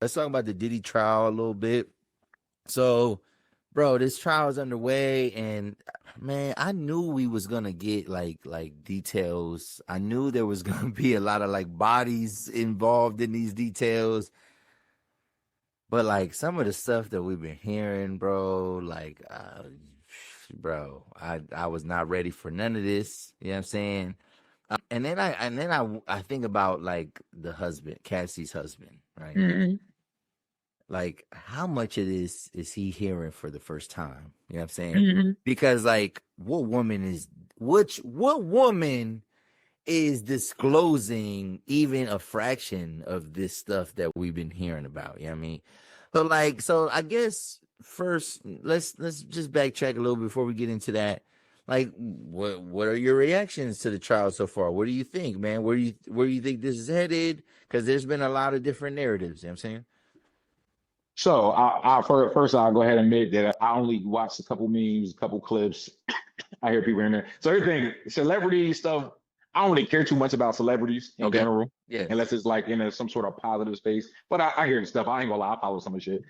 let's talk about the Diddy trial a little bit. So, bro, this trial is underway, and man, I knew we was gonna get like details. I knew there was gonna be a lot of like bodies involved in these details. But like some of the stuff that we've been hearing, bro, like, bro, I was not ready for none of this. You know what I'm saying? And then I think about like the husband, Cassie's husband, right? Mm-hmm. Like how much of this is he hearing for the first time? You know what I'm saying? Mm-hmm. Because like what woman is disclosing even a fraction of this stuff that we've been hearing about? You know what I mean? So I guess first let's just backtrack a little before we get into that. Like what are your reactions to the trial so far? What do you think, man? Where do you think this is headed? Because there's been a lot of different narratives, you know what I'm saying? So first I'll go ahead and admit that I only watched a couple memes, a couple clips. I hear people in there. So everything, celebrity stuff, I don't really care too much about celebrities in Okay. general, Yeah. unless it's like in some sort of positive space. But I hear the stuff. I ain't gonna lie, I follow some of the shit.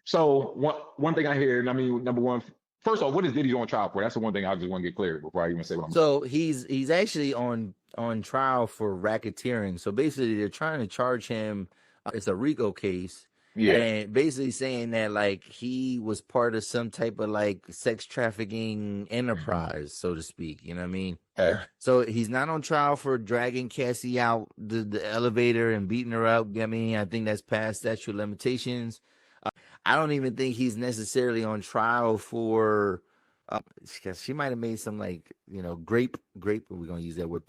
So one thing I hear, and I mean, number one, first of all, what is Diddy on trial for? That's the one thing I just want to get clear before I even say what I'm. So he's actually on trial for racketeering. So basically, they're trying to charge him. It's a Rico case, Yeah. and basically saying that like he was part of some type of like sex trafficking enterprise, so to speak. You know what I mean? Okay. So he's not on trial for dragging Cassie out the elevator and beating her up. I mean, I think that's past statute of limitations. I don't even think he's necessarily on trial for. Because she might have made some like grape. We're gonna use that word.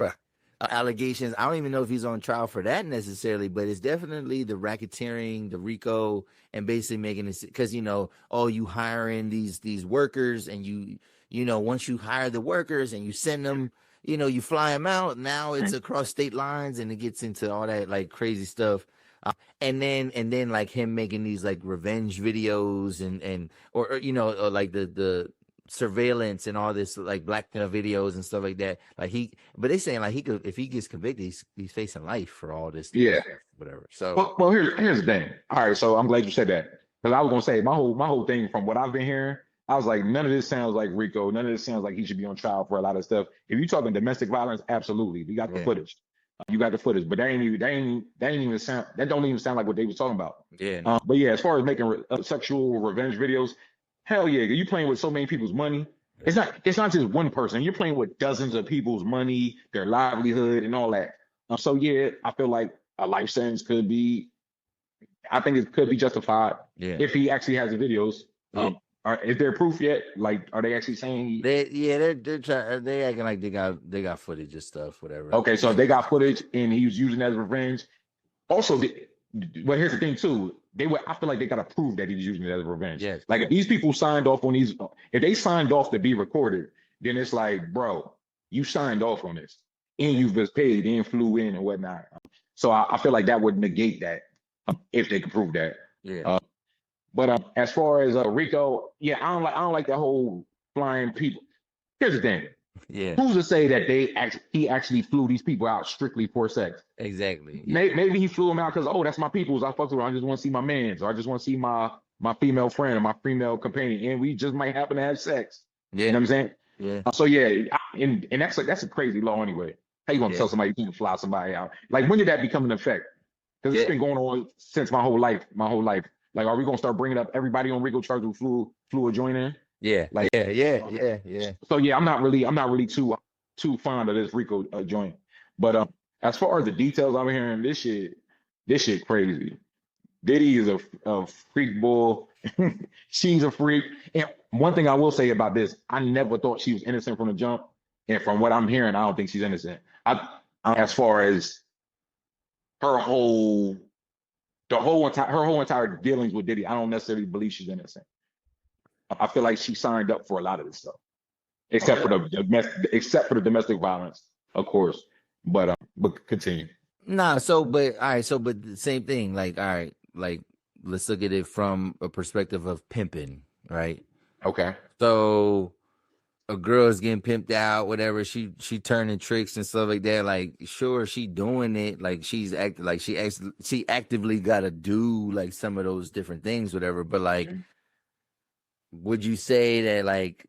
Allegations. I don't even know if he's on trial for that necessarily, but it's definitely the racketeering, the Rico, and basically making this because oh, you hiring these workers, and once you hire the workers and you send them, you fly them out. Now it's across state lines, and it gets into all that like crazy stuff. And then like him making these like revenge videos or like the surveillance and all this like blackmail videos and stuff like that. But they saying like he could, if he gets convicted, he's facing life for all this. Yeah. Whatever. So Well, here's the thing. All right, so I'm glad you said that because I was gonna say my whole thing from what I've been hearing, I was like, none of this sounds like Rico. None of this sounds like he should be on trial for a lot of stuff. If you're talking domestic violence, absolutely, we got the footage. You got the footage, but that ain't even sound. That don't even sound like what they was talking about. Yeah. But yeah, as far as making sexual revenge videos, hell yeah, you playing with so many people's money. It's not just one person. You're playing with dozens of people's money, their livelihood, and all that. So yeah, I feel like a life sentence could be. I think it could be justified if he actually has the videos. Is there proof yet? Like, are they actually saying? They're acting like they got footage and stuff, whatever. Okay, so if they got footage and he was using that as revenge. Also, well, here's the thing too. I feel like they got to prove that he was using it as revenge. Yes. Like if these people signed off on these, if they signed off to be recorded, then it's like, bro, you signed off on this and you've been paid and flew in and whatnot. So I feel like that would negate that if they could prove that. Yeah. But as far as Rico, yeah, I don't like that whole flying people. Here's the thing. Yeah. Who's to say that he actually flew these people out strictly for sex? Exactly. Yeah. Maybe he flew them out because that's my people's. I fucked with. I just want to see my mans, or I just want to see my female friend or my female companion, and we just might happen to have sex. Yeah. You know what I'm saying? Yeah. So yeah, and that's a crazy law anyway. How you gonna tell somebody you can fly somebody out? Like when did that become an effect? Because it's been going on since my whole life. Like, are we gonna start bringing up everybody on Rico charge who flew a joint in? Yeah. Like yeah. So yeah, I'm not really too fond of this Rico joint. But as far as the details I'm hearing, this shit crazy. Diddy is a freak bull. She's a freak. And one thing I will say about this, I never thought she was innocent from the jump. And from what I'm hearing, I don't think she's innocent. As far as her whole entire dealings with Diddy, I don't necessarily believe she's innocent. I feel like she signed up for a lot of this stuff, except for the domestic violence, of course. But continue. Nah, but the same thing. Like, all right, like let's look at it from a perspective of pimping, right? Okay. So, a girl is getting pimped out, whatever, she turning tricks and stuff like that. Like, sure, she doing it. Like, she actively got to do like some of those different things, whatever. But like, would you say that like,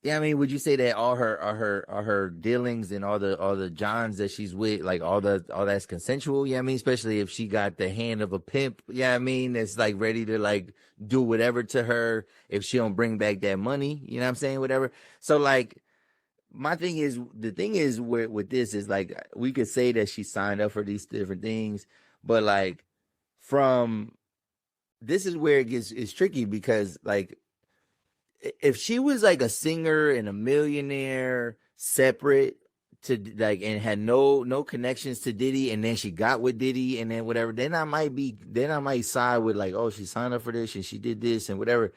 yeah, I mean, would you say that all her dealings and all the Johns that she's with, like all that's consensual? Yeah, I mean, especially if she got the hand of a pimp. Yeah, I mean, that's like ready to like do whatever to her if she don't bring back that money. You know what I'm saying? Whatever. So like, the thing is with this is like we could say that she signed up for these different things, but like from this is where it gets it's tricky because like if she was like a singer and a millionaire separate to like and had no connections to Diddy and then she got with Diddy and then whatever, then I might side with like, oh, she signed up for this and she did this and whatever.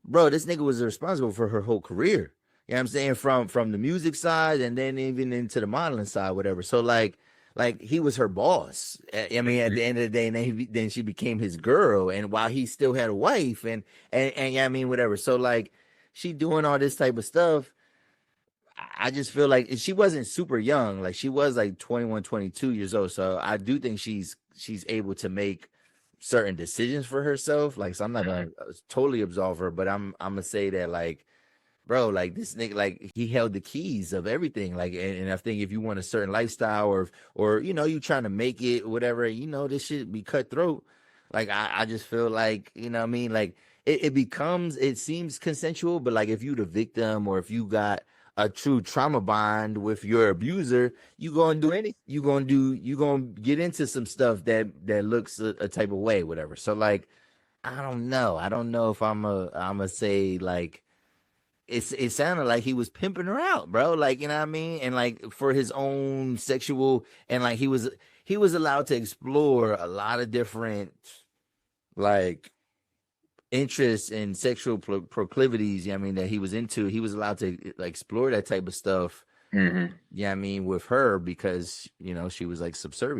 Bro, this nigga was responsible for her whole career. You know what I'm saying? From the music side and then even into the modeling side, whatever. So like he was her boss. I mean, at the end of the day, and then she became his girl. And while he still had a wife, and yeah, I mean, whatever. So like, she doing all this type of stuff. I just feel like she wasn't super young. Like she was like 21, 22 years old. So I do think she's able to make certain decisions for herself. Like, so I'm not gonna totally absolve her, but I'm gonna say that like, bro, like this nigga, like he held the keys of everything. Like, and I think if you want a certain lifestyle or you trying to make it, whatever, this shit be cutthroat. Like, I just feel like, what I mean? Like it seems consensual, but like if you the victim or if you got a true trauma bond with your abuser, you gonna do anything. You gonna get into some stuff that looks a type of way, whatever. So like, I don't know. I don't know if I'm a say like it sounded like he was pimping her out, bro. Like, you know what I mean? And like for his own sexual and like he was allowed to explore a lot of different like interests and sexual proclivities, I mean, that he was into. He was allowed to like explore that type of stuff. Mm-hmm. Yeah, I mean, with her because she was like subservient.